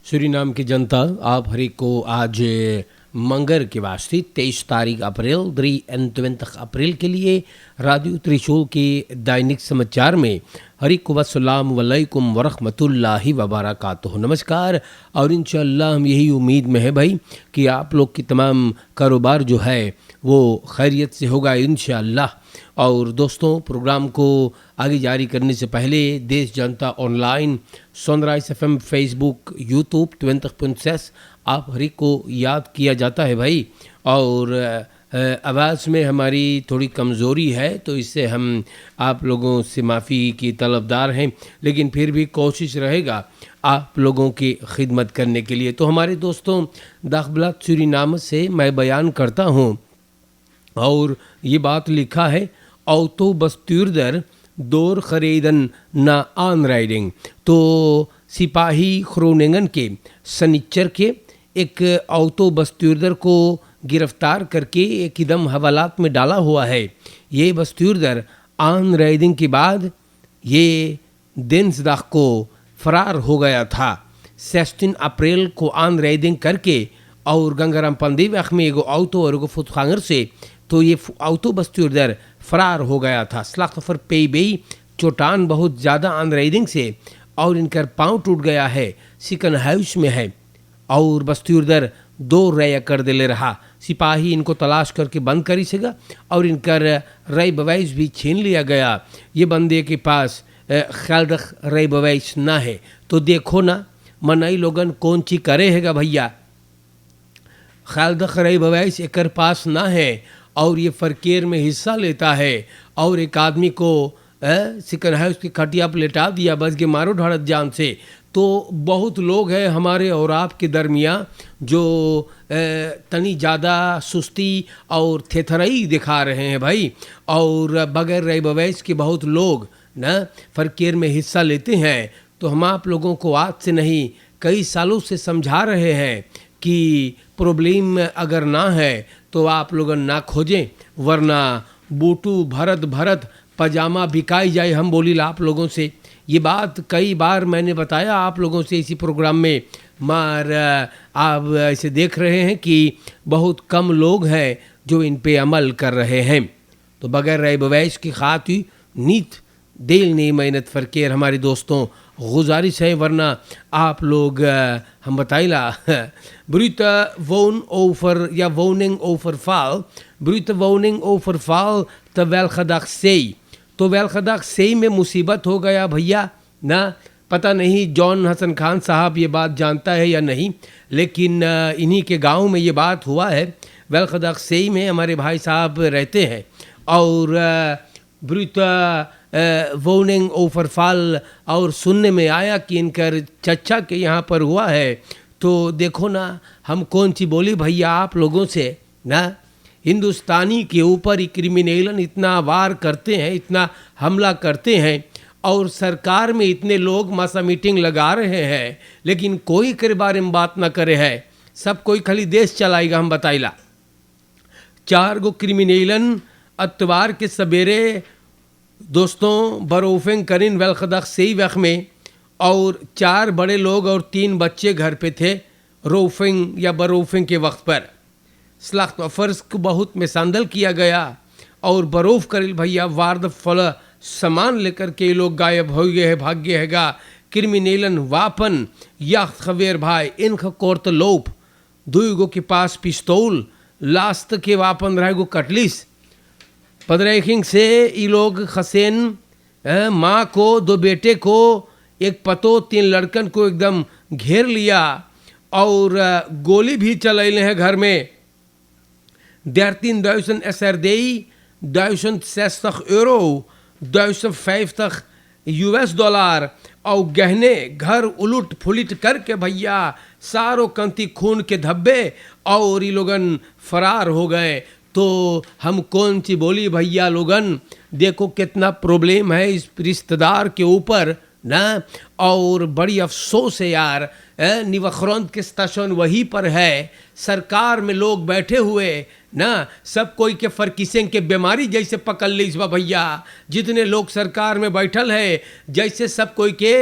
Suriname की जनता आप हरी को आज मंगर के वास्ते 23 तारीख अप्रैल 23 अप्रैल के लिए रेडियो त्रिशूल के दैनिक समाचार में हरी को अस्सलाम वालेकुम वरहमतुल्लाहि वबरकातुहू। नमस्कार। और इंशाअल्लाह हम यही उम्मीद में है भाई कि आप लोग की तमाम कारोबार जो है वो खैरियत से होगा इंशाअल्लाह। और दोस्तों, प्रोग्राम को आगे जारी करने से पहले देश जनता online, sunrise FM, Facebook, YouTube 20.6 आप हरी को याद किया जाता है भाई। और आवाज़ में हमारी थोड़ी कमज़ोरी है तो इससे हम आप लोगों से माफ़ी की तलबदार हैं, लेकिन फिर भी कोशिश रहेगा आप लोगों की खिदमत करने के लिए। तो हमारे दोस्तों, दाखबलात सूरीनाम से मैं बयान करता हूँ और ये बात लिखा है, auto bestuurder door gereden na aanrijding। तो सिपाही ग्रोनिंगन के सनिच्चर के एक ऑटो बस्तूरदर को गिरफ्तार करके एक कदम हवालात में डाला हुआ है। ये बस्तूरदर आन राइडिंग के बाद ये दिनसदाख को फरार हो गया था। 16 अप्रैल को आन राइडिंग करके और गंगाराम पंदी वक्त में एगो ऑटो और एगो फुटखांगर से तो ये ऑटो बस्तूरदर फरार हो गया था। स्लाख्तफर पे बई चोटान बहुत ज़्यादा आन राइडिंग से और इनका पाँव टूट गया है, सिकन हाउस में है और बस्तूरदर 2 रय कर दिले रहा। सिपाही इनको तलाश करके बंद करी सका और इनका रय बवाइस भी छीन लिया गया। ये बंदे के पास खालदख रय बवाइस ना है। तो देखो ना मनई लोगन कौन ची करे हैगा भैया, खालदख रय बवाइस एकर पास ना है और ये फरकेर में हिस्सा लेता है और एक आदमी को सिकन हाउस की खटिया पर लेटा दिया, बस के मारो ढड़त जान से। तो बहुत लोग हैं हमारे और आपके दरमियाँ जो तनी ज़्यादा सुस्ती और थेथरई दिखा रहे हैं भाई, और बगैर रय बवैस के बहुत लोग ना फरकेर में हिस्सा लेते हैं। तो हम आप लोगों को आज से नहीं कई सालों से समझा रहे हैं कि प्रॉब्लम अगर ना है तो आप लोग ना खोजें, वरना बूटू भरत भरत पजामा बिकाई जाए। हम बोली आप लोगों से ये बात कई बार मैंने बताया आप लोगों से इसी प्रोग्राम में, मगर आप ऐसे देख रहे हैं कि बहुत कम लोग हैं जो इन पे अमल कर रहे हैं। तो बगैर रय बवैस की खातिर नीत दिल नहीं मेहनत फरकेर हमारे दोस्तों गुजारिश है, वरना आप लोग हम बताइला ब्रुत वोन ओवर या वोनिंग ओवर फाल, ब्रुत वोनिंग ओवर फाल तो वेलखदाक से तो वेलखदाक से में मुसीबत हो गया भैया ना। पता नहीं जॉन हसन खान साहब ये बात जानता है या नहीं, लेकिन इन्हीं के गांव में ये बात हुआ है। वेलखदाक से में हमारे भाई साहब रहते हैं और ब्रुत वोनिंग ओवरफॉल और सुनने में आया कि इनकर चचा के यहाँ पर हुआ है। तो देखो ना हम कौन सी बोली भैया आप लोगों से ना, हिंदुस्तानी के ऊपर ही क्रिमिनलन इतना वार करते हैं, इतना हमला करते हैं और सरकार में इतने लोग मासा मीटिंग लगा रहे हैं, लेकिन कोई के बारे में बात ना करे है। सब कोई खाली देश चलाएगा। हम बताइला 4 गो क्रिमिनलन अतवार के सवेरे दोस्तों बरोफिंग करिन वेलखदाक से वक्त में, और 4 बड़े लोग और 3 बच्चे घर पे थे रोफिंग या बरोफिंग के वक्त पर। स्लाख्त फर्ज को बहुत मिसांदल किया गया और बरोफ करिल भैया वार्द फल सामान लेकर के लोग गायब हो गए है, भाग गए हैगा। क्रिमिनलन वापन या खबेर भाई इनका कोर्त लोप 2 गो के पास पिस्तौल, लास्त के वापन रहे गो कटलिस पदरेखिंग से ये लोग खसेन माँ को, 2 बेटे को, एक पतो, 3 लड़कन को एकदम घेर लिया और गोली भी चलैले हैं घर में। 13.000 SRD, 1060 euro, 1050 US डॉलर और गहने घर उलट फुलट करके भैया सारों कंती खून के धब्बे और ये लोगन फरार हो गए। तो हम कौन सी बोली भैया लोगन, देखो कितना प्रॉब्लम है इस रिश्तेदार के ऊपर ना। और बड़ी अफसोस है यार, निवखरौंद के स्टेशन वहीं पर है, सरकार में लोग बैठे हुए ना, सब कोई के फरकिसें के बीमारी जैसे पकड़ ली भैया। जितने लोग सरकार में बैठल है जैसे सब कोई के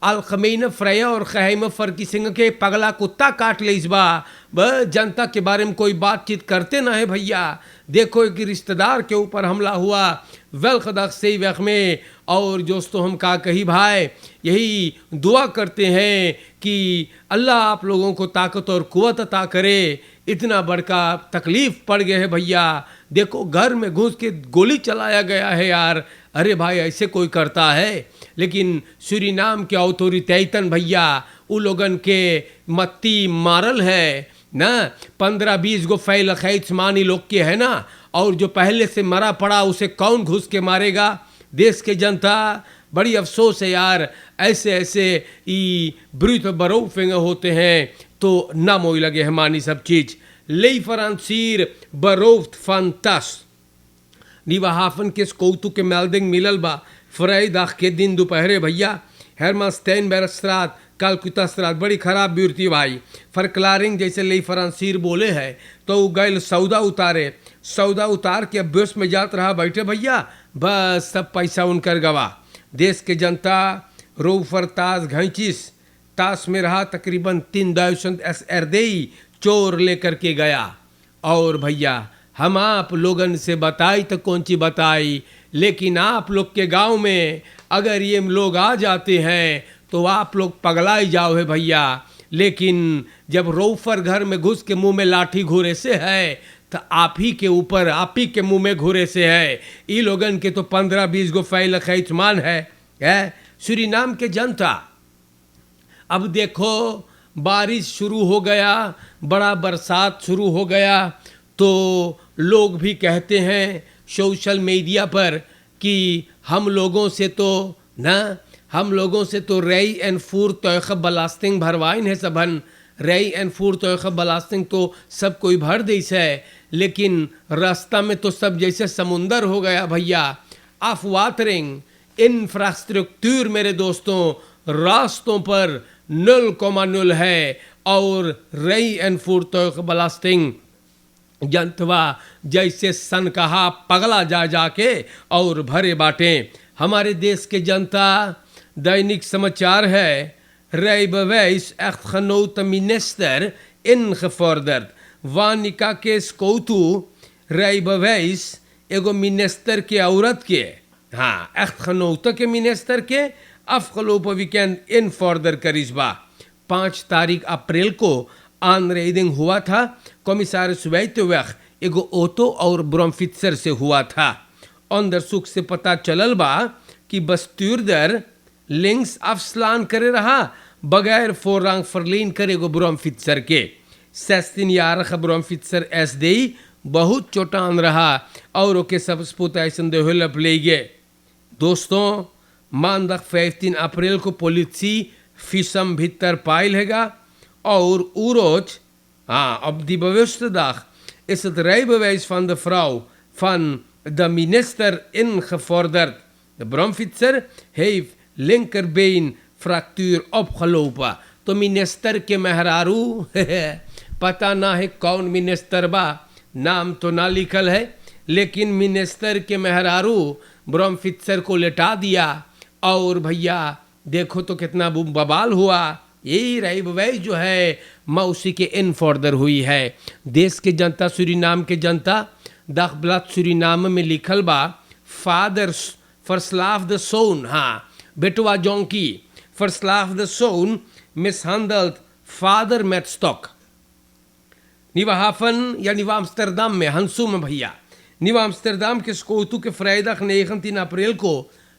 अलखमीन फ्रया और खैम फरकी सिंह के पगला कुत्ता काट ले इस बा जनता के बारे में कोई बातचीत करते ना है भैया। देखो एक रिश्तेदार के ऊपर हमला हुआ वेलखदक से वक्त में, और दोस्तों हम का कही भाई यही दुआ करते हैं कि अल्लाह आप लोगों को ताकत और कुव्वत अता करे। इतना बड़का तकलीफ पड़ गए है भैया, देखो घर में घुस के गोली चलाया गया है यार। अरे भाई ऐसे कोई करता है? लेकिन सूरीनाम के ऑथोरिटेतन भैया उ लोगन के मत्ती मारल है ना, 15-20 गो फैल खैसमानी लोग के है ना, और जो पहले से मरा पड़ा उसे कौन घुस के मारेगा? देश के जनता बड़ी अफसोस है यार, ऐसे ऐसे ई ब्रूट बरोफिंग होते हैं तो ना मोई लगे है मानी सब चीज। लेई फरांसीर बरोफ्त फंतस निवाहाफन के कौतुक के मेल्डिंग मिलल बा फ्राइडाग के दिन दोपहरे भैया हेरमास्टेनबर्ग स्ट्रात कलकत्ता स्ट्रात बड़ी खराब बिरती भाई फरक्लारिंग जैसे ले फरांसीर बोले है तो गैल सौदा उतार के अभ्यस में जात रहा बैठे भैया, बस सब पैसा उनकर गवा। देश के जनता रोफर ताज घैंचिस ताश में रहा तकरीबन 3,000 एसएरदेई चोर लेकर के गया। और भैया हम आप लोगन से बताई तो कौन सी बताई, लेकिन आप लोग के गांव में अगर ये लोग आ जाते हैं तो आप लोग पगलाई जाओ है भैया। लेकिन जब रोफर घर में घुस के मुंह में लाठी घूरे से है तो आप ही के ऊपर आप ही के मुंह में घूरे से है। ई लोगन के तो 15-20 गो फैल खैचमान है सूरीनाम के जनता। अब देखो बारिश शुरू हो गया, बड़ा बरसात शुरू हो गया, तो लोग भी कहते हैं सोशल मीडिया पर कि हम लोगों से तो रेई एंड फूर तोयख बलास्टिंग भरवाइन है सबन। रेई एंड फूर तोयख बलास्टिंग तो सब कोई भर देस है, लेकिन रास्ता में तो सब जैसे समुंदर हो गया भैया। ऑफ वाटरिंग इंफ्रास्ट्रक्चर मेरे दोस्तों रास्तों पर 0,0 है, और रेई एंड फूर तोयख बलास्टिंग जनतवा जैसे सन कहा पगला जाके और भरे बाटे। हमारे देश के जनता दैनिक समाचार है Rijbewijs echt genoten minister ingevorderd. Wanneer के स्कौतु rijbewijs एगो मिनिस्टर के औरत के echtgenote के मिनिस्टर के afgelopen weekend invorderd करिस बा। 5 तारीख अप्रैल को aanrijding हुआ था। कमिश्नर Weitenweg एगो ऑटो और ब्रॉमफिट्सर से हुआ था। onderzoek से पता चलल बा कि bestuurder लिंक्स afslaan करे रहा बगैर voorrang verleen करेगो ब्रॉमफिट्सर के। 16-jarige ब्रॉमफिट्सर SD बहुत चोटान रहा और ओके सब spoedeisende hulp ले गए। दोस्तों maandag 15 अप्रैल को politie visum भीतर पाइल हैगा और उरोज op die bewuste dag is het rijbewijs van de vrouw van de minister ingevorderd. De bromfietser heeft linkerbeen fractuur opgelopen. तो मिनिस्टर के मेहरारू पता ना है कौन मिनिस्टर बा, नाम तो ना लिखल है, लेकिन मिनिस्टर के मेहरारू ब्रॉमफिट्सर को लेटा दिया। और भैया देखो तो कितना बवाल हुआ। यही rijbewijs जो है मौसी के इनफॉर्डर हुई है। देश के जनता सूरीनाम के जनता दगब्लad सूरीनाम में लिखल बा फादर verslaafde zoon, बेटवा जोंकी verslaafde zoon mishandelt vader met stok। Nieuwe-Haven या न्यू आम्स्टरदाम में हंसू में भैया न्यू आम्स्टरदाम के स्कोतु के vrijdag 19 अप्रैल को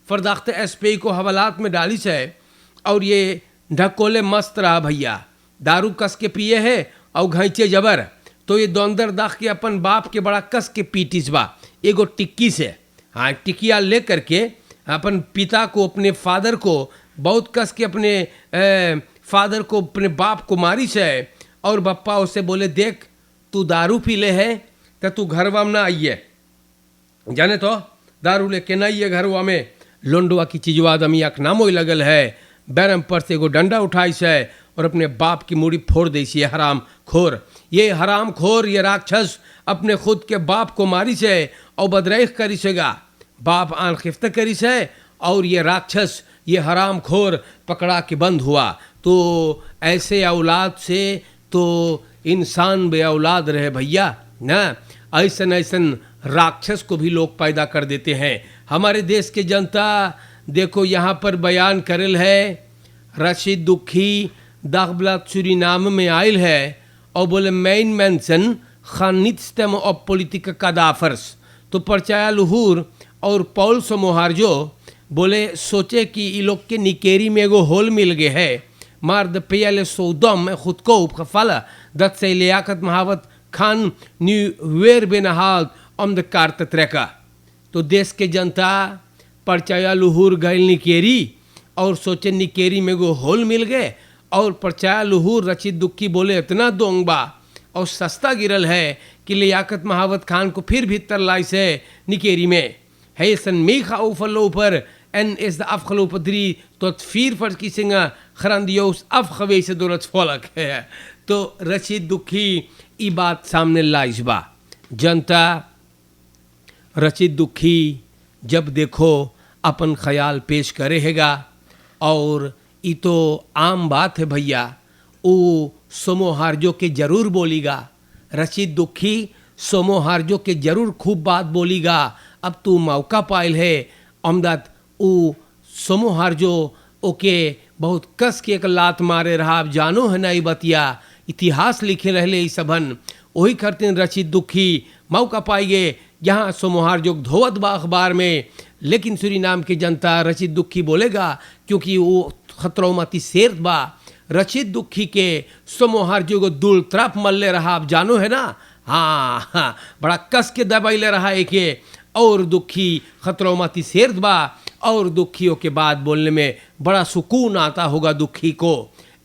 verdachte SP को हवालात में डालिस है। और ये ढकोले मस्त रहा भैया, दारू कस के पिए है और घैंचे जबर, तो ये दोंदर दाख के अपन बाप के बड़ा कस के पीटिस बा एगो टिक्की से। टिकिया ले करके अपन पिता को अपने फादर को बहुत कस के अपने फादर को अपने बाप को मारिस है। और बप्पा उससे बोले देख तू दारू पी ले है तो तू घरवा में ना आइए, जाने तो दारू लेके ना आइए घरवा में। लोंडवा की चीजवा दमी अख नामो लगल है, बैरम पर से एगो डंडा उठाइस है और अपने बाप की मूड़ी फोड़ देसी है। हराम खोर, ये हराम खोर, ये राक्षस अपने खुद के बाप को मारिस है और बदरेख करिसेगा। बाप आन खिफ्त करिस है और ये राक्षस ये हरामखोर पकड़ा के बंद हुआ। तो ऐसे औलाद से तो इंसान बे औलाद रहे भैया ना। ऐसन ऐसन राक्षस को भी लोग पैदा कर देते हैं। हमारे देश के जनता देखो यहाँ पर बयान करेल है, रशीद दुखी दाखबलात सूरीनाम में आयल है और बोले मेन मेंशन खानित्स्टम ऑफ पॉलिटिक कादाफर्स। तो परचाया लुहूर और पौल सोमोहार्जो बोले सोचे कि ये लोग के निकेरी में एगो होल मिल गए है, मार द पेले सौदम में खुद को उपखफाला दत से लियाकत महावत खान न्यू वेर बेनहाल ऑम द कार्त ट्रेका। तो देश के जनता परचाया लुहूर गए निकेरी और सोचे निकेरी में एगो होल मिल गए, और परचाया लुहूर रशीद दुखी बोले इतना दोंगबा और सस्ता गिरल है कि लियाकत महावत खान को फिर भीतर लाई से निकेरी में है सन मीखा उफलो ऊपर एन इस द अफखलो पदरी तो फिर फर्ज की सिंगा खरंदियोस अफखवे से दौलत फलक है। तो रशीद दुखी ई बात सामने लाइजबा। जनता रशीद दुखी जब देखो अपन ख्याल पेश करेगा, और ये तो आम बात है भैया, वो सोमोहार्जो के जरूर बोलीगा। रशीद दुखी सोमोहार्जो के जरूर खूब बात बोलीगा। अब तू मौका पायल है अमदत उ सोमोहार्जो ओके बहुत कस के एक लात मारे रहा। अब जानो है नई बतिया, इतिहास लिखे रहले सबन, वही करते रशीद दुखी मौका पाएंगे यहाँ सोमोहार्जो धोवत बा अखबार में। लेकिन सूरीनाम की जनता रशीद दुखी बोलेगा क्योंकि वो खतरों मती शेर बा। रशीद दुखी के सोमोहार्जो को दुल त्रप मल्ले रहा। अब जानो है ना, हाँ बड़ा कस के दबाइले रहा एके, और दुखी खतरों मती शेर बा। और दुखियों के बाद बोलने में बड़ा सुकून आता होगा दुखी को।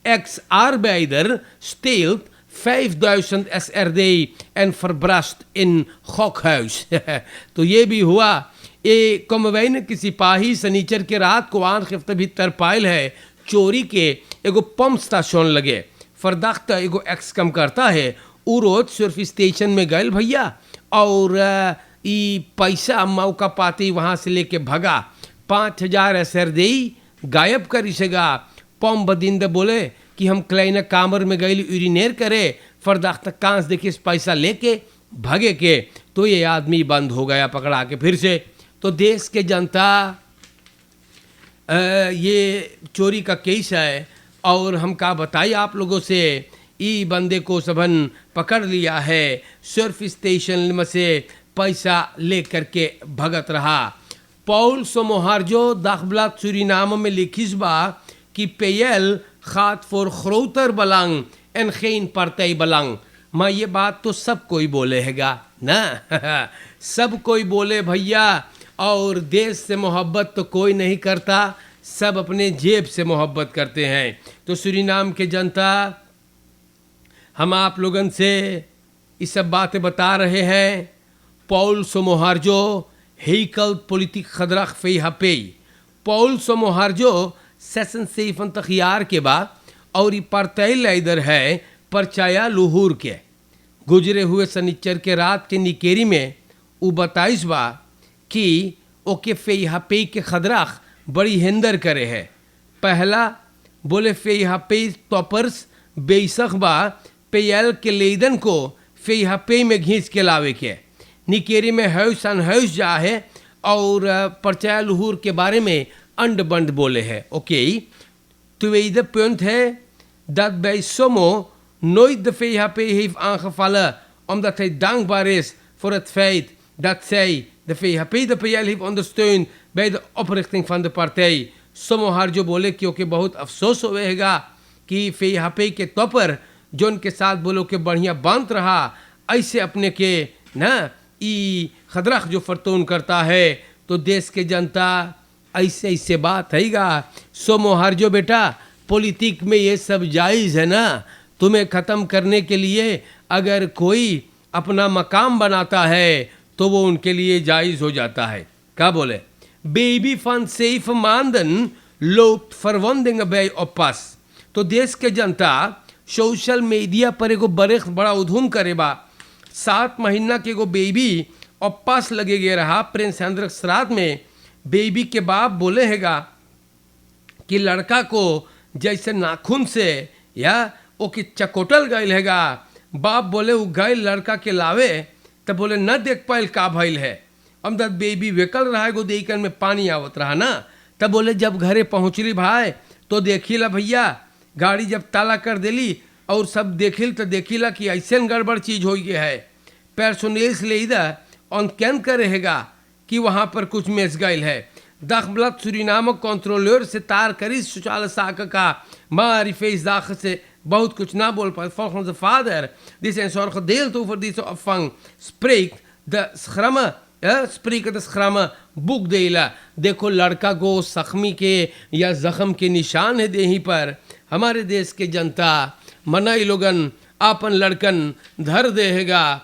एक्स आर बेइदर stealth 5000 SRD en verbrast in Gokhuis। तो ये भी हुआ। ये कमवैन की सिपाही सनीचर के रात को आन खिफ्त भीतर पायल है चोरी के एगो पंप स्टेशन लगे। फरदाख्त एगो एक्स कम करता है, उ रोज सिर्फ स्टेशन में गए भैया, और ई पैसा मौका पाती वहाँ से लेके भगा। 5000 SRD गायब कर इसेगा। पंप बदिंद बोले कि हम क्लाइना कामर में गए यूरिनेर करे, फरदाख्त कांस देखिए पैसा लेके भगे के। तो ये आदमी बंद हो गया पकड़ा के फिर से। तो देश के जनता ये चोरी का केस है, और हम का बताइए आप लोगों से, ई बंदे को सबन पकड़ लिया है, सिर्फ स्टेशन में से पैसा ले करके भगत रहा। पौल सोमोहार्जो दाखबलात सूरीनाम में लिखिस बा कि पेयल खात फोर खरोतर बलंग एन खेन परतई बलंग। माँ ये बात तो सब कोई बोले हैगा ना। सब कोई बोले भैया, और देश से मोहब्बत तो कोई नहीं करता, सब अपने जेब से मोहब्बत करते हैं। तो सूरीनाम के जनता, हम आप लोगन से ये सब बातें बता रहे हैं। पौल सोमोहार्जो हेकल पॉलिटिक खदरख फे हपे। पौल सोमोहार्जो सेशन से तखियार के बाद, और ये परतैल इधर है परचाया लुहूर के गुजरे हुए सनिचर के रात के निकेरी में वो बताइस बा कि ओके फे हपे के खदरख बड़ी हिंदर करे है। पहला बोले फे हपे तोपर्स बेसख बा पेयल के लेदन को फे हपे में घींच के लावे के। निकेरी में हौस अनहौस जा है, और परचाया लुहूर के बारे में अंड बंड बोले है। ओके, तो वे पुnt है dat bij Sommo nooit de VHP heeft aangevallen omdat hij dankbaar is voor het feit dat zij de VHP de PL heeft ondersteund bij de oprichting van de partij। सोमोहार्जो बोले क्योंकि बहुत अफसोस होगा कि VHP के तौर पर जो उनके साथ बोलो कि बढ़िया बांध रहा, ऐसे अपने के ना ई खदरख जो फरतून करता है। तो देश के जनता ऐसे ऐसे बात हैगा। सोमोहार्जो बेटा, पॉलिटिक में ये सब जायज़ है ना। तुम्हें ख़त्म करने के लिए अगर कोई अपना मकाम बनाता है तो वो उनके लिए जायज़ हो जाता है। क्या बोले? बेबी फन सेफ मानदन लोग फरवंदिंग बे ओपास। तो देश के जनता सोशल मीडिया पर एगो बड़ा उधूम करे बा। 7 महीना के एगो बेबी ओपास लगे गए रहा प्रिंस हेनरिक श्राद्ध में। बेबी के बाप बोले हैगा कि लड़का को जैसे नाखून से या वो कि चकोटल गईल हैगा। बाप बोले वो गईल लड़का के लावे, तब बोले न देख पाइल का भइल है। अमदद बेबी वेकल रहा गो देकर में पानी आवत रहा ना। तब बोले जब घरे पहुँचली भाई तो देखिला भैया गाड़ी जब ताला कर देली और सब देखिल तो देखिला कि ऐसे गड़बड़ चीज हो गया है। पर्सोनेल्स ले इधर ऑन कैन करेगा कि वहाँ पर कुछ मेस गईल है। Dagblad Suriname controleur से तार करी sociale zaken का maar feest dagen ze बहुत कुछ ना बोल पाए। Volgens de vader die zijn zorg gedeeld over deze opvang spreekt de schramme boekdelen। देखो लड़का को जख्मी के या जख्म के निशान है देही पर। हमारे देश के जनता मनाई लोगन आपन लड़कन धर देगा,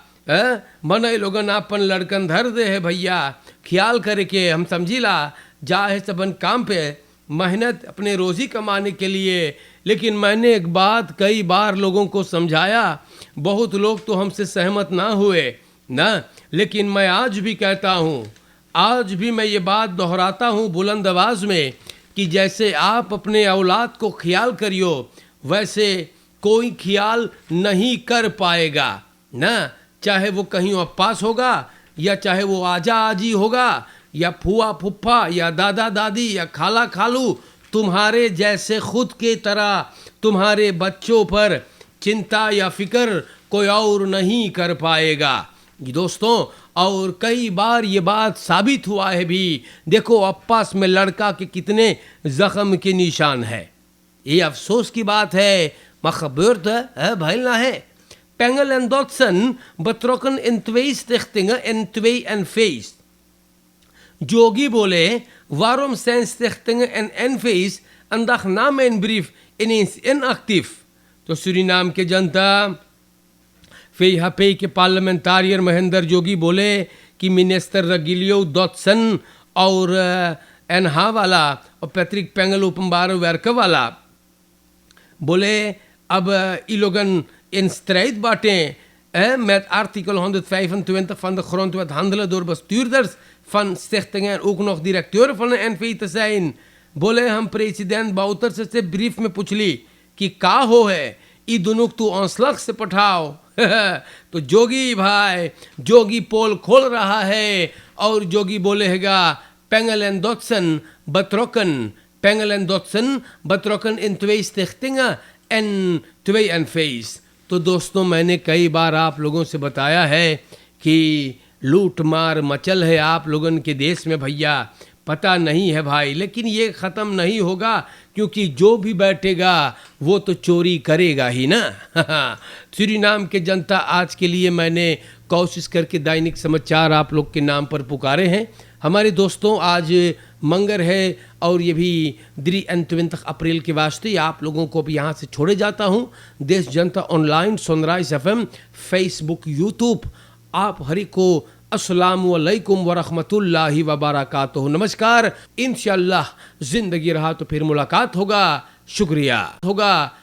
मनाई लोगन आपन लड़कन धर दे है भैया। ख्याल करके हम समझिला जा है सबन काम पे मेहनत अपने रोज़ी कमाने के लिए। लेकिन मैंने एक बात कई बार लोगों को समझाया, बहुत लोग तो हमसे सहमत ना हुए ना, लेकिन मैं आज भी कहता हूँ, आज भी मैं ये बात दोहराता हूँ बुलंद आवाज़ में कि जैसे आप अपने औलाद को ख्याल करियो वैसे कोई ख्याल नहीं कर पाएगा ना। चाहे वो कहीं और पास होगा या चाहे वो आजा आजी होगा या फुआ फुफ्फा या दादा दादी या खाला खालू, तुम्हारे जैसे खुद के तरह तुम्हारे बच्चों पर चिंता या फिक्र कोई और नहीं कर पाएगा दोस्तों। और कई बार ये बात साबित हुआ है भी। देखो अब्बास में लड़का के कितने जख्म के निशान है। ये अफसोस की बात है, मखबूर है भैलना है। Pengel en Dodson betrokken in 2 stichtingen in 2 en feest। जोगी बोले waarom zijn stichtingen en NV's een dag na mijn brief ineens inactief। तो सूरीनाम के जनता VHP के पार्लियामेंटारियर महेंद्र जोगी बोले कि मिनिस्टर रगिलियो डॉटसन और एनहा वाला और पैट्रिक पेंगल उपम्बारो वर्क वाला बोले अब ई लोगन in strijd baten met artikel 125 van de grondwet handelen door bestuurders van stichtingen en ook nog directeur van de NV te zijn। बोले हम प्रेसिडेंट बाउतर से ब्रीफ में पूछली कि का हो है ई दोनों तू औसलक से पठाओ। तो जोगी भाई जोगी पोल खोल रहा है और जोगी बोले हैगा Pengel en Dodson betrokken in 2 stichtingen en 2 NV's। तो दोस्तों मैंने कई बार आप लोगों से बताया है कि लूट मार मचल है आप लोगों के देश में भैया, पता नहीं है भाई, लेकिन ये ख़त्म नहीं होगा क्योंकि जो भी बैठेगा वो तो चोरी करेगा ही ना। सूरीनाम के जनता आज के लिए मैंने कोशिश करके दैनिक समाचार आप लोग के नाम पर पुकारे हैं। हमारे दोस्तों आज मंगर है और ये भी 23 अप्रैल के वास्ते आप लोगों को भी यहाँ से छोड़े जाता हूँ। देश जनता online, sunrise FM, Facebook, YouTube, आप हरी को अस्सलामु अलैकुम व रहमतुल्लाहि व बरकातुहू। नमस्कार, इंशाअल्लाह जिंदगी रहा तो फिर मुलाकात होगा। शुक्रिया होगा।